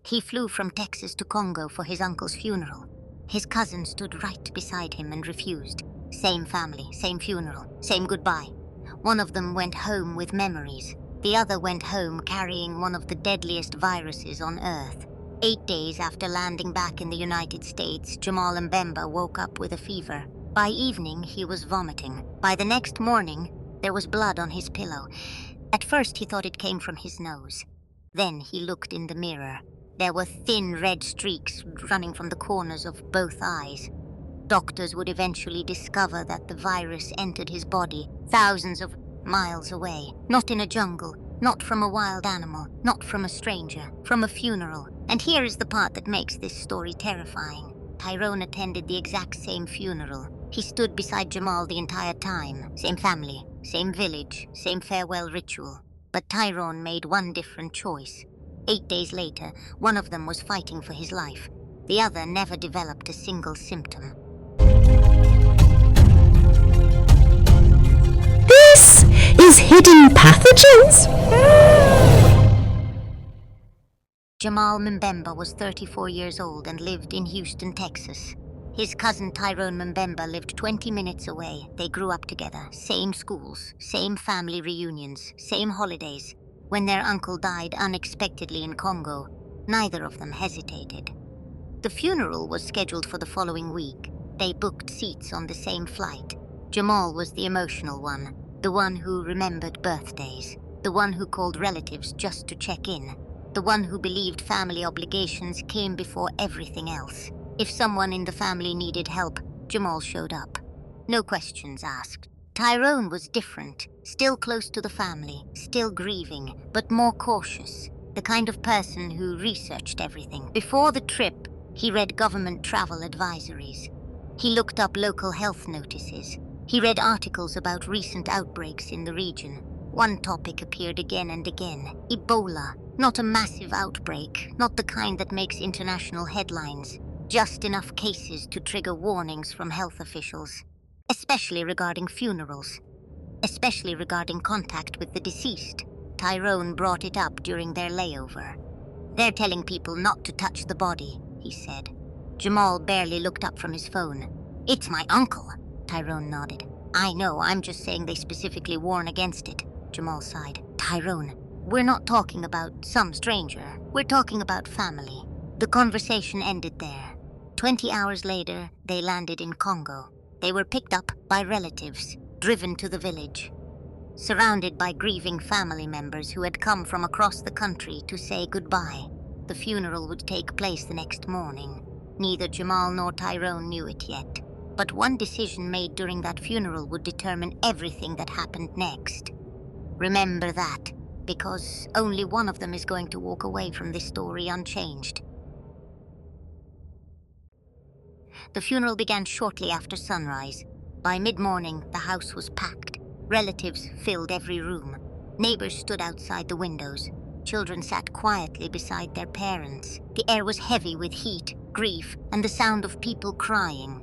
He flew from Texas to Congo for his uncle's funeral. His cousin stood right beside him and refused. Same family, same funeral, same goodbye. One of them went home with memories. The other went home carrying one of the deadliest viruses on Earth. 8 days after landing back in the United States, Jamal Mbemba woke up with a fever. By evening, he was vomiting. By the next morning, there was blood on his pillow. At first, he thought it came from his nose. Then he looked in the mirror. There were thin red streaks running from the corners of both eyes. Doctors would eventually discover that the virus entered his body thousands of miles away. Not in a jungle, not from a wild animal, not from a stranger, from a funeral. And here is the part that makes this story terrifying. Tyrone attended the exact same funeral. He stood beside Jamal the entire time. Same family, same village, same farewell ritual. But Tyrone made one different choice. 8 days later, one of them was fighting for his life. The other never developed a single symptom. This is Hidden Pathogens? Jamal Mbemba was 34 years old and lived in Houston, Texas. His cousin Tyrone Mbemba lived 20 minutes away. They grew up together, same schools, same family reunions, same holidays. When their uncle died unexpectedly in Congo, neither of them hesitated. The funeral was scheduled for the following week. They booked seats on the same flight. Jamal was the emotional one, the one who remembered birthdays, the one who called relatives just to check in, the one who believed family obligations came before everything else. If someone in the family needed help, Jamal showed up. No questions asked. Tyrone was different, still close to the family, still grieving, but more cautious. The kind of person who researched everything. Before the trip, he read government travel advisories. He looked up local health notices. He read articles about recent outbreaks in the region. One topic appeared again and again. Ebola. Not a massive outbreak, not the kind that makes international headlines. Just enough cases to trigger warnings from health officials. Especially regarding funerals. Especially regarding contact with the deceased. Tyrone brought it up during their layover. "They're telling people not to touch the body," he said. Jamal barely looked up from his phone. "It's my uncle," Tyrone nodded. "I know, I'm just saying they specifically warn against it," Jamal sighed. "Tyrone, we're not talking about some stranger. We're talking about family." The conversation ended there. 20 hours later, they landed in Congo. They were picked up by relatives, driven to the village. Surrounded by grieving family members who had come from across the country to say goodbye. The funeral would take place the next morning. Neither Jamal nor Tyrone knew it yet. But one decision made during that funeral would determine everything that happened next. Remember that, because only one of them is going to walk away from this story unchanged. The funeral began shortly after sunrise. By mid-morning, the house was packed. Relatives filled every room. Neighbors stood outside the windows. Children sat quietly beside their parents. The air was heavy with heat, grief, and the sound of people crying.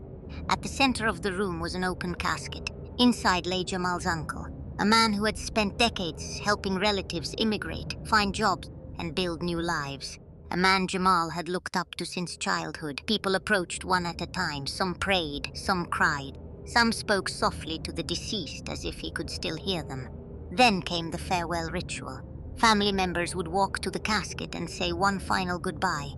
At the center of the room was an open casket. Inside lay Jamal's uncle, a man who had spent decades helping relatives immigrate, find jobs, and build new lives. A man Jamal had looked up to since childhood. People approached one at a time. Some prayed, some cried. Some spoke softly to the deceased as if he could still hear them. Then came the farewell ritual. Family members would walk to the casket and say one final goodbye.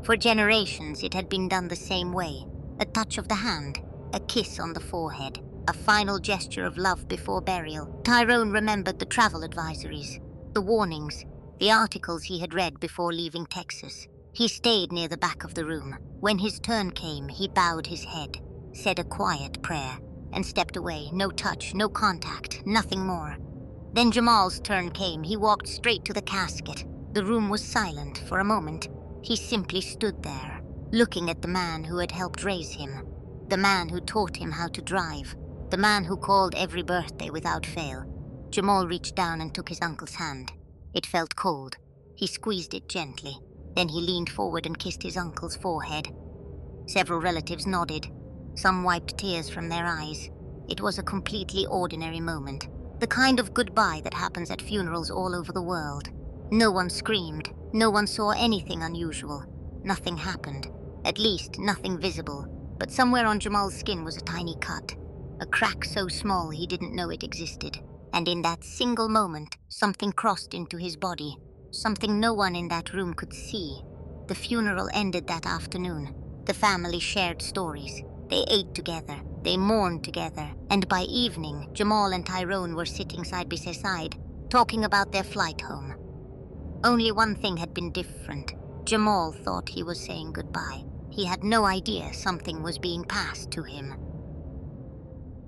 For generations, it had been done the same way. A touch of the hand, a kiss on the forehead, a final gesture of love before burial. Tyrone remembered the travel advisories, the warnings, the articles he had read before leaving Texas. He stayed near the back of the room. When his turn came, he bowed his head, said a quiet prayer, and stepped away. No touch, no contact, nothing more. Then Jamal's turn came. He walked straight to the casket. The room was silent for a moment. He simply stood there, looking at the man who had helped raise him, the man who taught him how to drive, the man who called every birthday without fail. Jamal reached down and took his uncle's hand. It felt cold. He squeezed it gently. Then he leaned forward and kissed his uncle's forehead. Several relatives nodded. Some wiped tears from their eyes. It was a completely ordinary moment. The kind of goodbye that happens at funerals all over the world. No one screamed. No one saw anything unusual. Nothing happened. At least, nothing visible. But somewhere on Jamal's skin was a tiny cut. A crack so small he didn't know it existed. And in that single moment, something crossed into his body. Something no one in that room could see. The funeral ended that afternoon. The family shared stories. They ate together. They mourned together. And by evening, Jamal and Tyrone were sitting side by side, talking about their flight home. Only one thing had been different. Jamal thought he was saying goodbye. He had no idea something was being passed to him.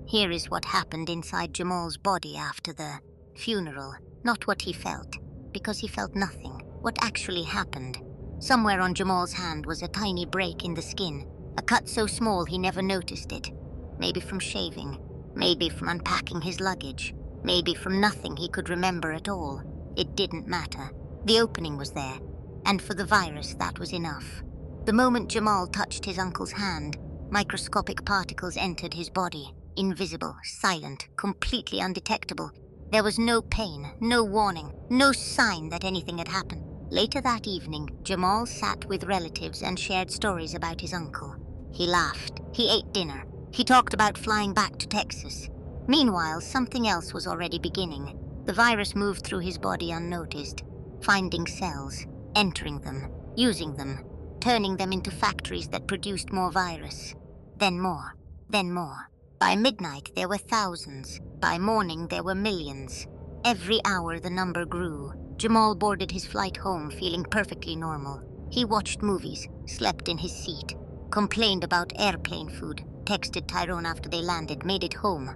Here is what happened inside Jamal's body after the funeral. Not what he felt, because he felt nothing. What actually happened. Somewhere on Jamal's hand was a tiny break in the skin, a cut so small he never noticed it. Maybe from shaving, maybe from unpacking his luggage, maybe from nothing he could remember at all. It didn't matter. The opening was there, and for the virus that was enough. The moment Jamal touched his uncle's hand, microscopic particles entered his body. Invisible, silent, completely undetectable. There was no pain, no warning, no sign that anything had happened. Later that evening, Jamal sat with relatives and shared stories about his uncle. He laughed. He ate dinner. He talked about flying back to Texas. Meanwhile, something else was already beginning. The virus moved through his body unnoticed, finding cells, entering them, using them, turning them into factories that produced more virus. Then more. Then more. By midnight, there were thousands. By morning, there were millions. Every hour, the number grew. Jamal boarded his flight home feeling perfectly normal. He watched movies, slept in his seat, complained about airplane food, texted Tyrone after they landed, made it home.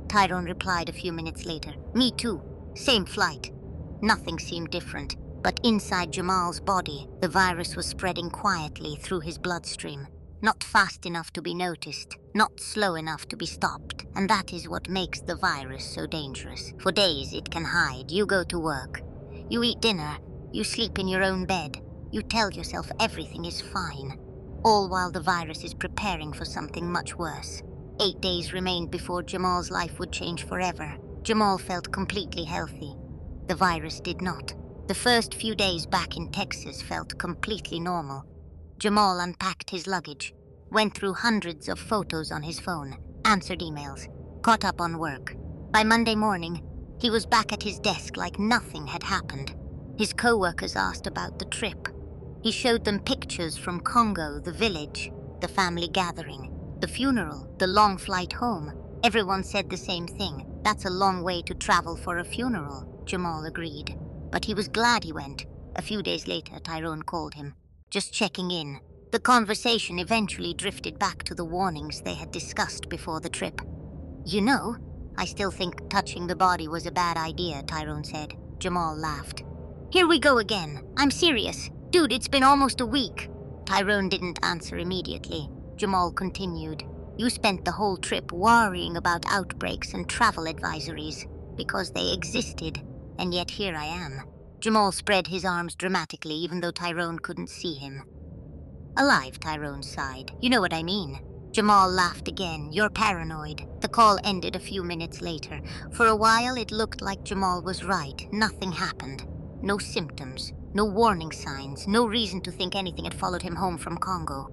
Tyrone replied a few minutes later, "Me too. Same flight." Nothing seemed different, but inside Jamal's body, the virus was spreading quietly through his bloodstream. Not fast enough to be noticed, not slow enough to be stopped. And that is what makes the virus so dangerous. For days it can hide. You go to work. You eat dinner. You sleep in your own bed. You tell yourself everything is fine. All while the virus is preparing for something much worse. 8 days remained before Jamal's life would change forever. Jamal felt completely healthy. The virus did not. The first few days back in Texas felt completely normal. Jamal unpacked his luggage, went through hundreds of photos on his phone, answered emails, caught up on work. By Monday morning, he was back at his desk like nothing had happened. His co-workers asked about the trip. He showed them pictures from Congo, the village, the family gathering, the funeral, the long flight home. Everyone said the same thing. That's a long way to travel for a funeral, Jamal agreed. But he was glad he went. A few days later, Tyrone called him. Just checking in. The conversation eventually drifted back to the warnings they had discussed before the trip. "You know, I still think touching the body was a bad idea," Tyrone said. Jamal laughed. "Here we go again. I'm serious. Dude, it's been almost a week." Tyrone didn't answer immediately. Jamal continued. "You spent the whole trip worrying about outbreaks and travel advisories because they existed, and yet here I am." Jamal spread his arms dramatically, even though Tyrone couldn't see him. "Alive," Tyrone sighed. "You know what I mean." Jamal laughed again. "You're paranoid." The call ended a few minutes later. For a while, it looked like Jamal was right. Nothing happened. No symptoms, no warning signs, no reason to think anything had followed him home from Congo.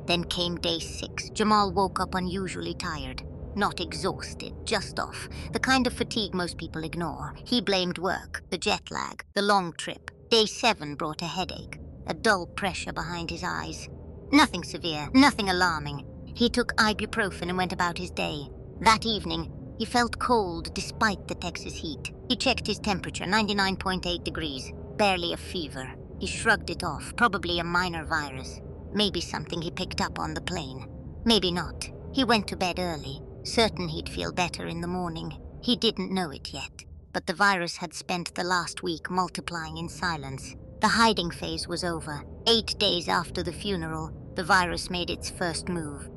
Then came day 6. Jamal woke up unusually tired. Not exhausted, just off. The kind of fatigue most people ignore. He blamed work, the jet lag, the long trip. Day 7 brought a headache, a dull pressure behind his eyes. Nothing severe, nothing alarming. He took ibuprofen and went about his day. That evening, he felt cold despite the Texas heat. He checked his temperature, 99.8 degrees, barely a fever. He shrugged it off, probably a minor virus. Maybe something he picked up on the plane. Maybe not. He went to bed early, certain he'd feel better in the morning. He didn't know it yet, but the virus had spent the last week multiplying in silence. The hiding phase was over. 8 days after the funeral, the virus made its first move.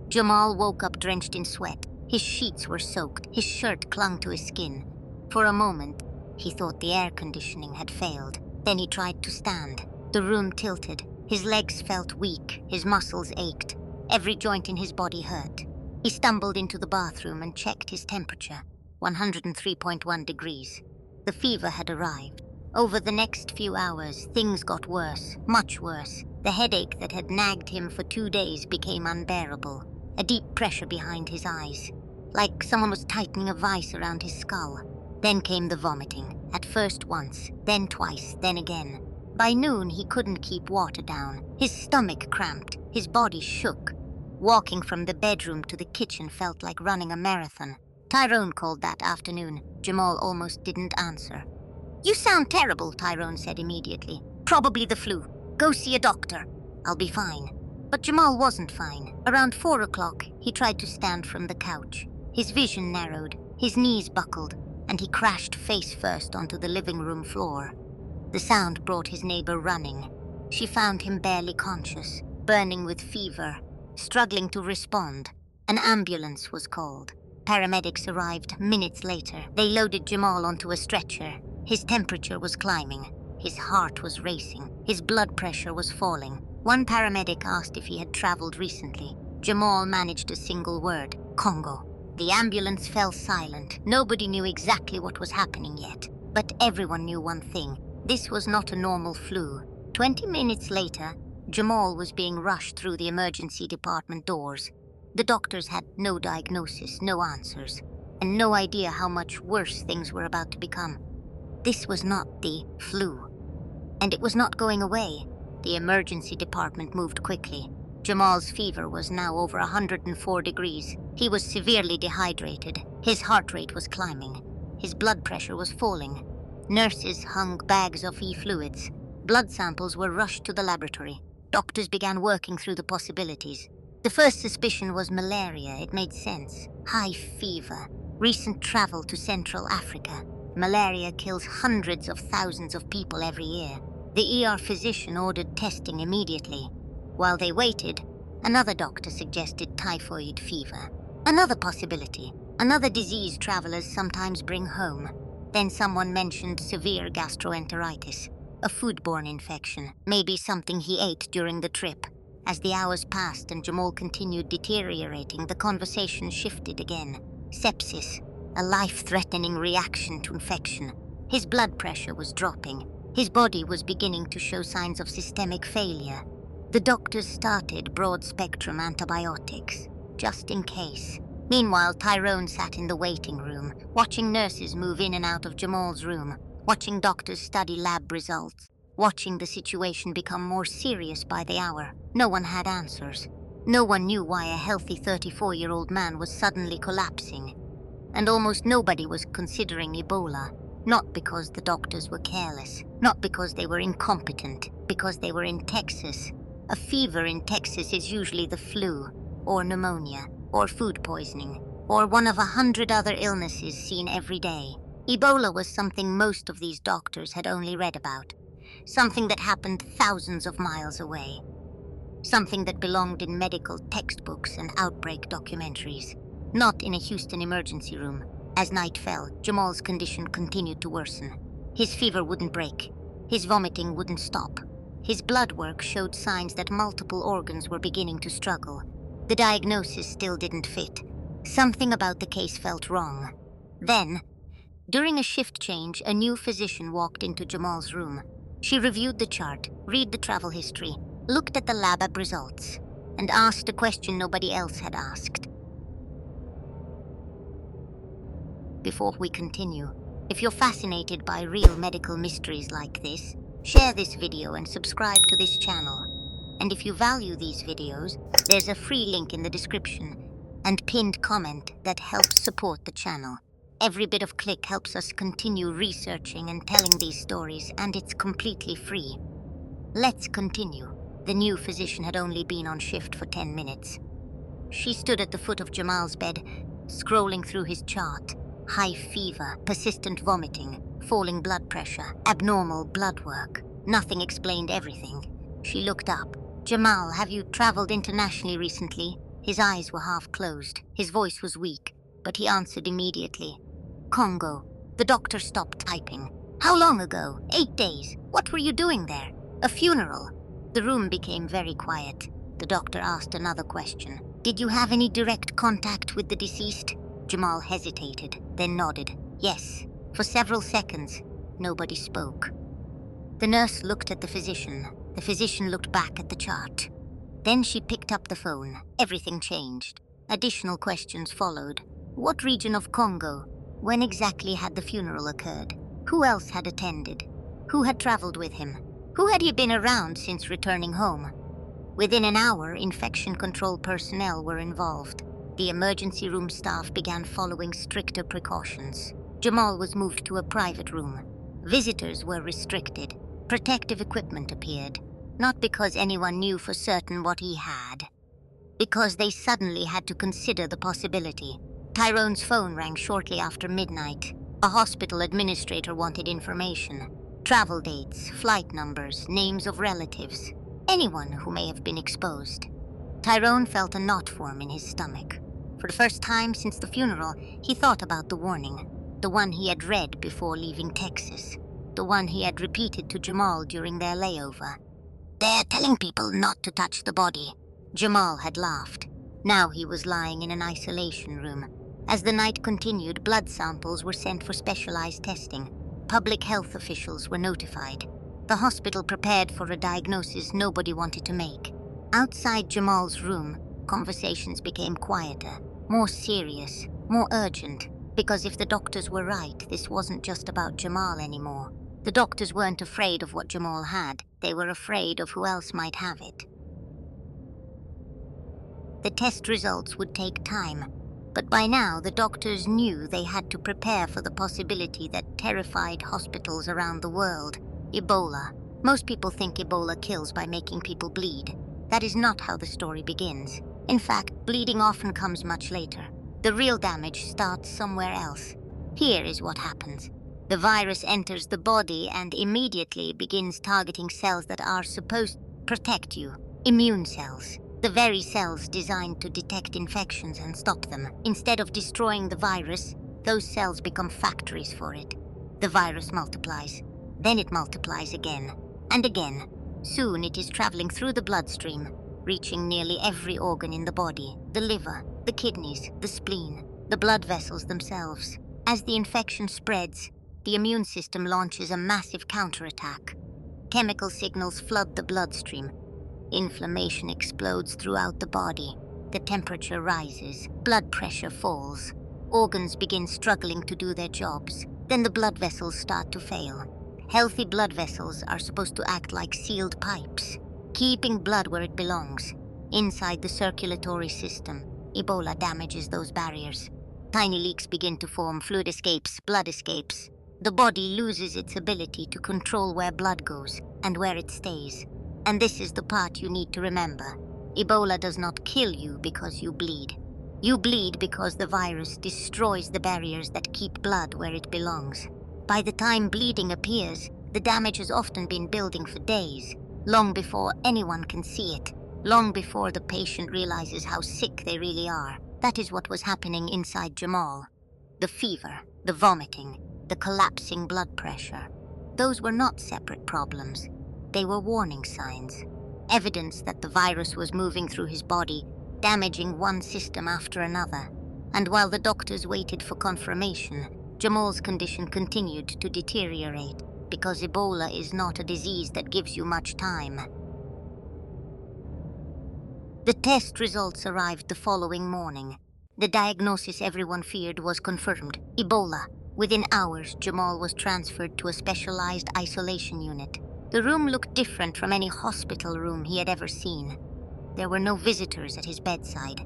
Jamal woke up drenched in sweat. His sheets were soaked. His shirt clung to his skin. For a moment, he thought the air conditioning had failed. Then he tried to stand. The room tilted. His legs felt weak. His muscles ached. Every joint in his body hurt. He stumbled into the bathroom and checked his temperature, 103.1 degrees. The fever had arrived. Over the next few hours, things got worse, much worse. The headache that had nagged him for 2 days became unbearable. A deep pressure behind his eyes, like someone was tightening a vice around his skull. Then came the vomiting, at first once, then twice, then again. By noon, he couldn't keep water down. His stomach cramped, his body shook. Walking from the bedroom to the kitchen felt like running a marathon. Tyrone called that afternoon. Jamal almost didn't answer. "You sound terrible," Tyrone said immediately. "Probably the flu. Go see a doctor." "I'll be fine." But Jamal wasn't fine. Around 4 o'clock, he tried to stand from the couch. His vision narrowed, his knees buckled, and he crashed face first onto the living room floor. The sound brought his neighbor running. She found him barely conscious, burning with fever, struggling to respond. An ambulance was called. Paramedics arrived minutes later. They loaded Jamal onto a stretcher. His temperature was climbing. His heart was racing. His blood pressure was falling. One paramedic asked if he had traveled recently. Jamal managed a single word: Congo. The ambulance fell silent. Nobody knew exactly what was happening yet. But everyone knew one thing. This was not a normal flu. 20 minutes later, Jamal was being rushed through the emergency department doors. The doctors had no diagnosis, no answers, and no idea how much worse things were about to become. This was not the flu. And it was not going away. The emergency department moved quickly. Jamal's fever was now over 104 degrees. He was severely dehydrated. His heart rate was climbing. His blood pressure was falling. Nurses hung bags of fluids. Blood samples were rushed to the laboratory. Doctors began working through the possibilities. The first suspicion was malaria. It made sense. High fever. Recent travel to Central Africa. Malaria kills hundreds of thousands of people every year. The ER physician ordered testing immediately. While they waited, another doctor suggested typhoid fever. Another possibility. Another disease travelers sometimes bring home. Then someone mentioned severe gastroenteritis, a foodborne infection, maybe something he ate during the trip. As the hours passed and Jamal continued deteriorating, the conversation shifted again. Sepsis, a life-threatening reaction to infection. His blood pressure was dropping. His body was beginning to show signs of systemic failure. The doctors started broad-spectrum antibiotics, just in case. Meanwhile, Tyrone sat in the waiting room, watching nurses move in and out of Jamal's room, watching doctors study lab results, watching the situation become more serious by the hour. No one had answers. No one knew why a healthy 34-year-old man was suddenly collapsing. And almost nobody was considering Ebola. Not because the doctors were careless, not because they were incompetent, because they were in Texas. A fever in Texas is usually the flu, or pneumonia, or food poisoning, or one of 100 other illnesses seen every day. Ebola was something most of these doctors had only read about. Something that happened thousands of miles away. Something that belonged in medical textbooks and outbreak documentaries. Not in a Houston emergency room. As night fell, Jamal's condition continued to worsen. His fever wouldn't break. His vomiting wouldn't stop. His blood work showed signs that multiple organs were beginning to struggle. The diagnosis still didn't fit. Something about the case felt wrong. Then, during a shift change, a new physician walked into Jamal's room. She reviewed the chart, read the travel history, looked at the lab results, and asked a question nobody else had asked. Before we continue, if you're fascinated by real medical mysteries like this, share this video and subscribe to this channel. And if you value these videos, there's a free link in the description and pinned comment that helps support the channel. Every bit of click helps us continue researching and telling these stories, and it's completely free. Let's continue. The new physician had only been on shift for 10 minutes. She stood at the foot of Jamal's bed, scrolling through his chart. High fever, persistent vomiting, falling blood pressure, abnormal blood work. Nothing explained everything. She looked up. "Jamal, have you traveled internationally recently?" His eyes were half closed. His voice was weak, but he answered immediately. "Congo." The doctor stopped typing. "How long ago? 8 days. What were you doing there?" "A funeral." The room became very quiet. The doctor asked another question. "Did you have any direct contact with the deceased?" Jamal hesitated, then nodded. "Yes." For several seconds, nobody spoke. The nurse looked at the physician. The physician looked back at the chart. Then she picked up the phone. Everything changed. Additional questions followed. What region of Congo? When exactly had the funeral occurred? Who else had attended? Who had traveled with him? Who had he been around since returning home? Within an hour, infection control personnel were involved. The emergency room staff began following stricter precautions. Jamal was moved to a private room. Visitors were restricted. Protective equipment appeared. Not because anyone knew for certain what he had. Because they suddenly had to consider the possibility. Tyrone's phone rang shortly after midnight. A hospital administrator wanted information. Travel dates, flight numbers, names of relatives. Anyone who may have been exposed. Tyrone felt a knot form in his stomach. For the first time since the funeral, he thought about the warning. The one he had read before leaving Texas. The one he had repeated to Jamal during their layover. "They're telling people not to touch the body." Jamal had laughed. Now he was lying in an isolation room. As the night continued, blood samples were sent for specialized testing. Public health officials were notified. The hospital prepared for a diagnosis nobody wanted to make. Outside Jamal's room, conversations became quieter, more serious, more urgent, because if the doctors were right, this wasn't just about Jamal anymore. The doctors weren't afraid of what Jamal had, they were afraid of who else might have it. The test results would take time, but by now the doctors knew they had to prepare for the possibility that terrified hospitals around the world. Ebola. Most people think Ebola kills by making people bleed. That is not how the story begins. In fact, bleeding often comes much later. The real damage starts somewhere else. Here is what happens. The virus enters the body and immediately begins targeting cells that are supposed to protect you. Immune cells. The very cells designed to detect infections and stop them. Instead of destroying the virus, those cells become factories for it. The virus multiplies. Then it multiplies again. And again. Soon it is traveling through the bloodstream, reaching nearly every organ in the body. The liver, the kidneys, the spleen, the blood vessels themselves. As the infection spreads, the immune system launches a massive counterattack. Chemical signals flood the bloodstream. Inflammation explodes throughout the body. The temperature rises. Blood pressure falls. Organs begin struggling to do their jobs. Then the blood vessels start to fail. Healthy blood vessels are supposed to act like sealed pipes, keeping blood where it belongs. Inside the circulatory system, Ebola damages those barriers. Tiny leaks begin to form, fluid escapes, blood escapes. The body loses its ability to control where blood goes and where it stays. And this is the part you need to remember. Ebola does not kill you because you bleed. You bleed because the virus destroys the barriers that keep blood where it belongs. By the time bleeding appears, the damage has often been building for days, long before anyone can see it, long before the patient realizes how sick they really are. That is what was happening inside Jamal. The fever, the vomiting, the collapsing blood pressure. Those were not separate problems. They were warning signs. Evidence that the virus was moving through his body, damaging one system after another. And while the doctors waited for confirmation, Jamal's condition continued to deteriorate, because Ebola is not a disease that gives you much time. The test results arrived the following morning. The diagnosis everyone feared was confirmed: Ebola. Within hours, Jamal was transferred to a specialized isolation unit. The room looked different from any hospital room he had ever seen. There were no visitors at his bedside,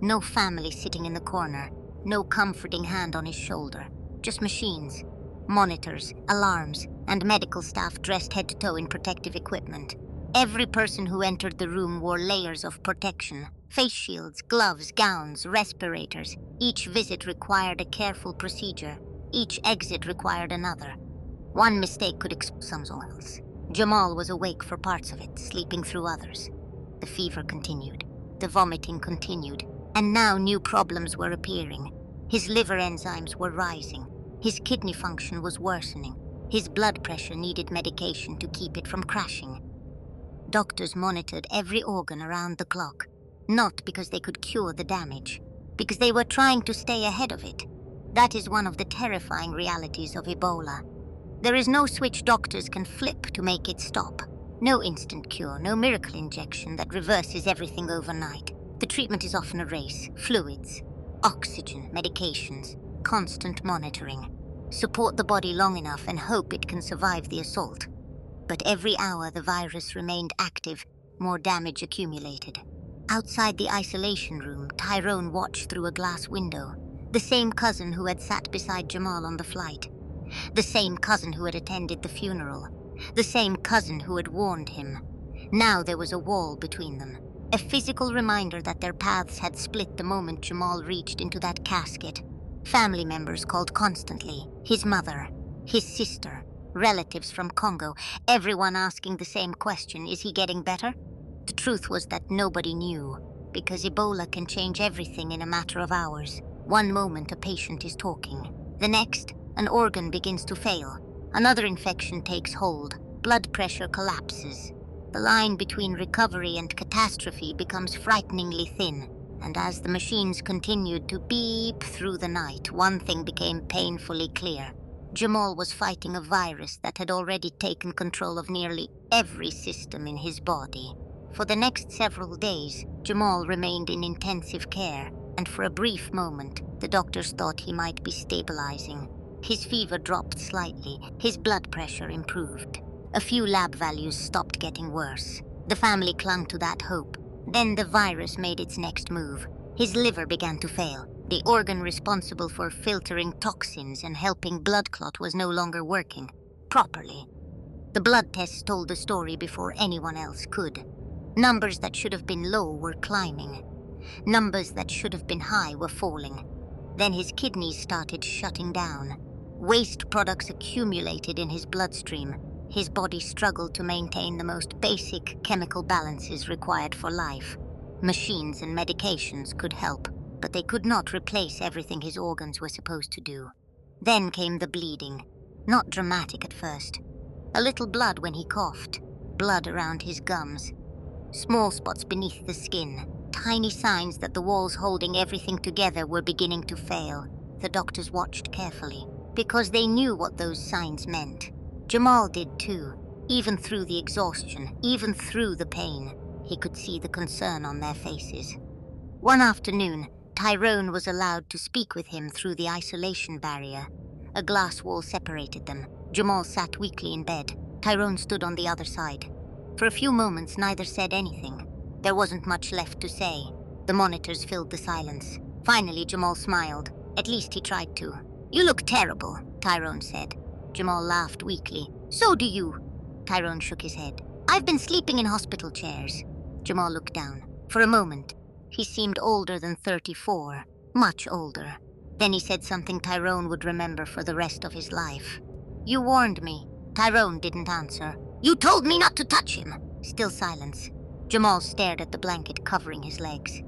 no family sitting in the corner, no comforting hand on his shoulder. Just machines, monitors, alarms, and medical staff dressed head to toe in protective equipment. Every person who entered the room wore layers of protection: face shields, gloves, gowns, respirators. Each visit required a careful procedure. Each exit required another. One mistake could expose someone else. Jamal was awake for parts of it, sleeping through others. The fever continued. The vomiting continued. And now new problems were appearing. His liver enzymes were rising. His kidney function was worsening. His blood pressure needed medication to keep it from crashing. Doctors monitored every organ around the clock, not because they could cure the damage, because they were trying to stay ahead of it. That is one of the terrifying realities of Ebola. There is no switch doctors can flip to make it stop. No instant cure, no miracle injection that reverses everything overnight. The treatment is often a race: fluids, oxygen, medications, constant monitoring. Support the body long enough and hope it can survive the assault. But every hour the virus remained active, more damage accumulated. Outside the isolation room, Tyrone watched through a glass window. The same cousin who had sat beside Jamal on the flight. The same cousin who had attended the funeral. The same cousin who had warned him. Now there was a wall between them. A physical reminder that their paths had split the moment Jamal reached into that casket. Family members called constantly. His mother, his sister, relatives from Congo, everyone asking the same question: is he getting better? The truth was that nobody knew, because Ebola can change everything in a matter of hours. One moment a patient is talking. The next, an organ begins to fail. Another infection takes hold. Blood pressure collapses. The line between recovery and catastrophe becomes frighteningly thin. And as the machines continued to beep through the night, one thing became painfully clear. Jamal was fighting a virus that had already taken control of nearly every system in his body. For the next several days, Jamal remained in intensive care, and for a brief moment, the doctors thought he might be stabilizing. His fever dropped slightly, his blood pressure improved. A few lab values stopped getting worse. The family clung to that hope. Then the virus made its next move. His liver began to fail. The organ responsible for filtering toxins and helping blood clot was no longer working properly. The blood tests told the story before anyone else could. Numbers that should have been low were climbing. Numbers that should have been high were falling. Then his kidneys started shutting down. Waste products accumulated in his bloodstream. His body struggled to maintain the most basic chemical balances required for life. Machines and medications could help, but they could not replace everything his organs were supposed to do. Then came the bleeding. Not dramatic at first. A little blood when he coughed. Blood around his gums. Small spots beneath the skin. Tiny signs that the walls holding everything together were beginning to fail. The doctors watched carefully, because they knew what those signs meant. Jamal did too. Even through the exhaustion, even through the pain, he could see the concern on their faces. One afternoon, Tyrone was allowed to speak with him through the isolation barrier. A glass wall separated them. Jamal sat weakly in bed. Tyrone stood on the other side. For a few moments, neither said anything. There wasn't much left to say. The monitors filled the silence. Finally, Jamal smiled. At least he tried to. "You look terrible," Tyrone said. Jamal laughed weakly. "So do you." Tyrone shook his head. "I've been sleeping in hospital chairs." Jamal looked down. For a moment, he seemed older than 34. Much older. Then he said something Tyrone would remember for the rest of his life. "You warned me." Tyrone didn't answer. "You told me not to touch him." Still silence. Jamal stared at the blanket covering his legs.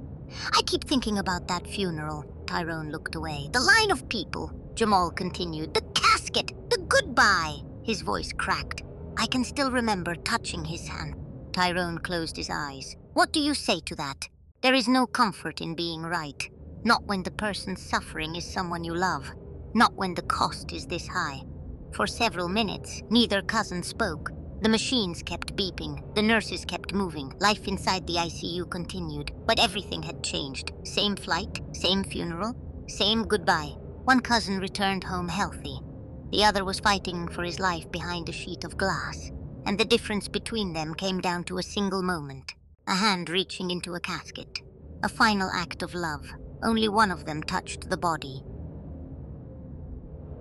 "I keep thinking about that funeral." Tyrone looked away. "The line of people." Jamal continued. "The casket. The goodbye." His voice cracked. "I can still remember touching his hand." Tyrone closed his eyes. "What do you say to that? There is no comfort in being right. Not when the person suffering is someone you love. Not when the cost is this high." For several minutes, neither cousin spoke. The machines kept beeping. The nurses kept moving. Life inside the ICU continued. But everything had changed. Same flight, same funeral, same goodbye. One cousin returned home healthy. The other was fighting for his life behind a sheet of glass. And the difference between them came down to a single moment. A hand reaching into a casket. A final act of love. Only one of them touched the body.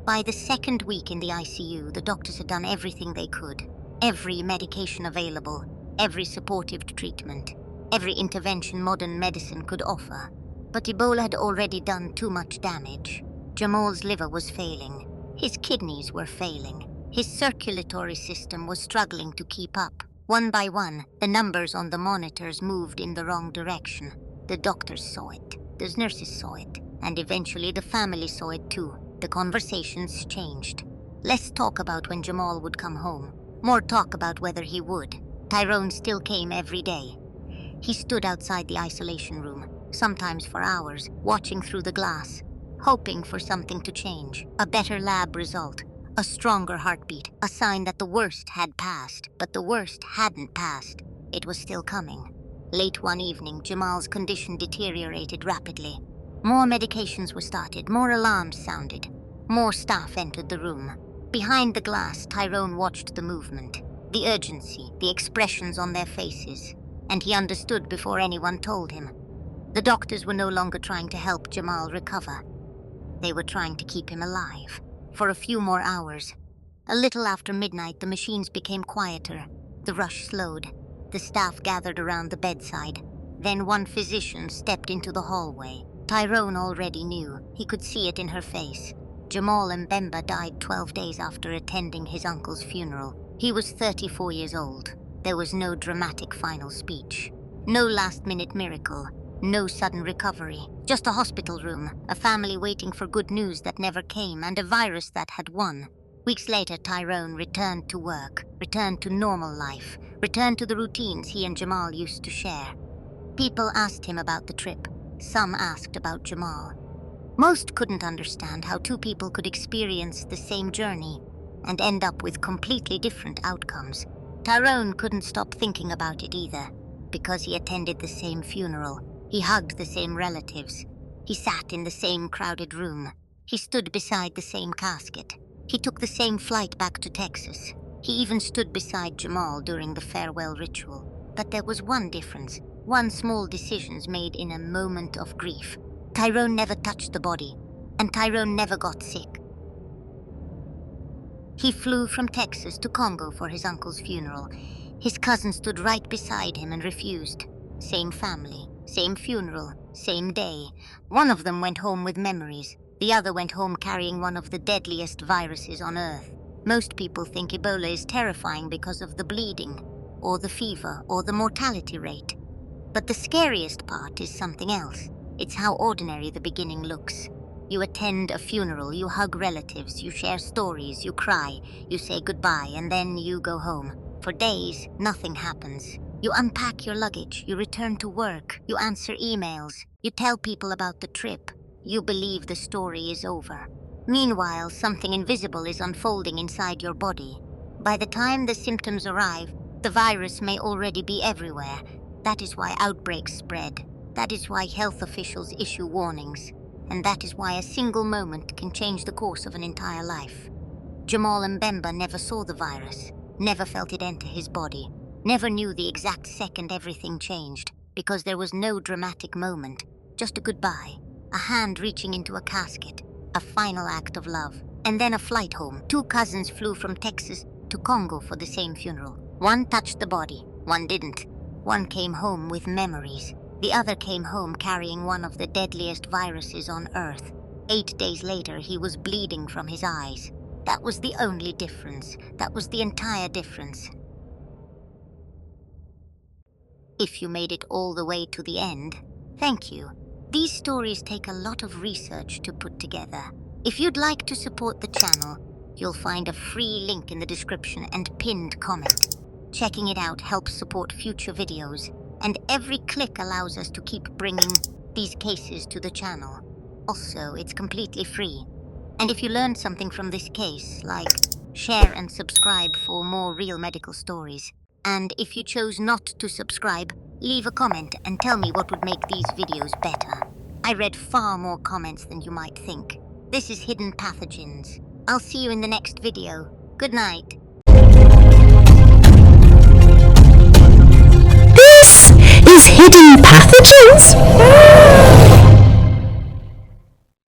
By the second week in the ICU, the doctors had done everything they could. Every medication available, every supportive treatment, every intervention modern medicine could offer. But Ebola had already done too much damage. Jamal's liver was failing. His kidneys were failing. His circulatory system was struggling to keep up. One by one, the numbers on the monitors moved in the wrong direction. The doctors saw it. The nurses saw it. And eventually the family saw it too. The conversations changed. Less talk about when Jamal would come home. More talk about whether he would. Tyrone still came every day. He stood outside the isolation room, sometimes for hours, watching through the glass, hoping for something to change. A better lab result, A stronger heartbeat, a sign that the worst had passed, but the worst hadn't passed. It was still coming. Late one evening, Jamal's condition deteriorated rapidly. More medications were started, more alarms sounded. More staff entered the room. Behind the glass, Tyrone watched the movement, the urgency, the expressions on their faces, and he understood before anyone told him. The doctors were no longer trying to help Jamal recover. They were trying to keep him alive. For a few more hours. A little after midnight, the machines became quieter. The rush slowed. The staff gathered around the bedside. Then one physician stepped into the hallway. Tyrone already knew. He could see it in her face. Jamal Mbemba died 12 days after attending his uncle's funeral. He was 34 years old. There was no dramatic final speech. No last-minute miracle. No sudden recovery. Just a hospital room, a family waiting for good news that never came, and a virus that had won. Weeks later, Tyrone returned to work, returned to normal life, returned to the routines he and Jamal used to share. People asked him about the trip. Some asked about Jamal. Most couldn't understand how two people could experience the same journey and end up with completely different outcomes. Tyrone couldn't stop thinking about it either, because he attended the same funeral. He hugged the same relatives. He sat in the same crowded room. He stood beside the same casket. He took the same flight back to Texas. He even stood beside Jamal during the farewell ritual. But there was one difference, one small decision made in a moment of grief. Tyrone never touched the body, and Tyrone never got sick. He flew from Texas to Congo for his uncle's funeral. His cousin stood right beside him and refused. Same family. Same funeral, same day. One of them went home with memories. The other went home carrying one of the deadliest viruses on Earth. Most people think Ebola is terrifying because of the bleeding, or the fever, or the mortality rate. But the scariest part is something else. It's how ordinary the beginning looks. You attend a funeral, you hug relatives, you share stories, you cry, you say goodbye, and then you go home. For days, nothing happens. You unpack your luggage, you return to work, you answer emails, you tell people about the trip. You believe the story is over. Meanwhile, something invisible is unfolding inside your body. By the time the symptoms arrive, the virus may already be everywhere. That is why outbreaks spread. That is why health officials issue warnings. And that is why a single moment can change the course of an entire life. Jamal Mbemba never saw the virus, never felt it enter his body. Never knew the exact second everything changed, because there was no dramatic moment, just a goodbye, a hand reaching into a casket, a final act of love, and then a flight home. Two cousins flew from Texas to Congo for the same funeral. One touched the body, one didn't. One came home with memories. The other came home carrying one of the deadliest viruses on Earth. 8 days later, he was bleeding from his eyes. That was the only difference. That was the entire difference. If you made it all the way to the end, thank you. These stories take a lot of research to put together. If you'd like to support the channel, you'll find a free link in the description and pinned comment. Checking it out helps support future videos, and every click allows us to keep bringing these cases to the channel. Also, it's completely free. And if you learned something from this case, like, share and subscribe for more real medical stories. And if you chose not to subscribe, leave a comment and tell me what would make these videos better. I read far more comments than you might think. This is Hidden Pathogens. I'll see you in the next video. Good night.